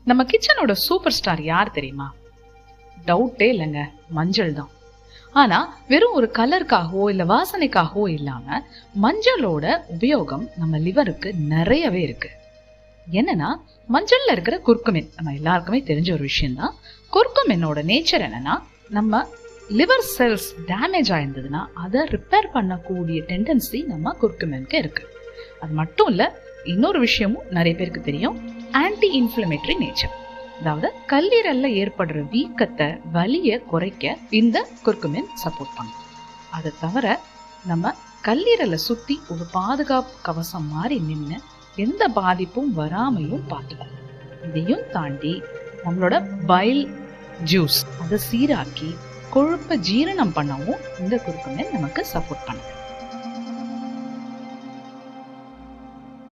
நம்ம கிச்சனோட super star யார் தெரியுமா? டவுட்டே இல்லைங்க, மஞ்சள் தான். ஆனா வெறும் ஒரு கலருக்காகவோ இல்ல வாசனைக்காகவோ இல்லாம மஞ்சளோட உபயோகம் நம்ம லிவருக்கு நிறையவே இருக்கு. என்னன்னா, மஞ்சள்ல இருக்கிற குர்குமின் நம்ம எல்லாருக்குமே தெரிஞ்ச ஒரு விஷயம் தான். குர்குமினோட நேச்சர் என்னன்னா, நம்ம லிவர் செல்ஸ் டேமேஜ் ஆயிருந்ததுன்னா அதை ரிப்பேர் பண்ணக்கூடிய டெண்டன்சி நம்ம குர்குமினுக்கு இருக்கு. அது மட்டும் இல்ல, இன்னொரு விஷயமும் நிறைய பேருக்கு தெரியும், ஆன்டி இன்ஃப்ளமேட்டரி நேச்சர். அதாவது கல்லீரல்ல ஏற்படுற வீக்கத்தை, வலியை குறைக்க இந்த குர்குமின் சப்போர்ட் பண்ணும். அதை தவிர நம்ம கல்லீரலை சுத்தி ஒரு பாதுகாப்பு கவசம் மாதிரி நின்று எந்த பாதிப்பும் வராமையும் பார்த்துக்கும். இதையும் தாண்டி நம்மளோட பைல் ஜூஸ் அதை சீராக்கி கொழுப்பை ஜீரணம் பண்ணவும் இந்த குர்குமின் நமக்கு சப்போர்ட் பண்ணுது.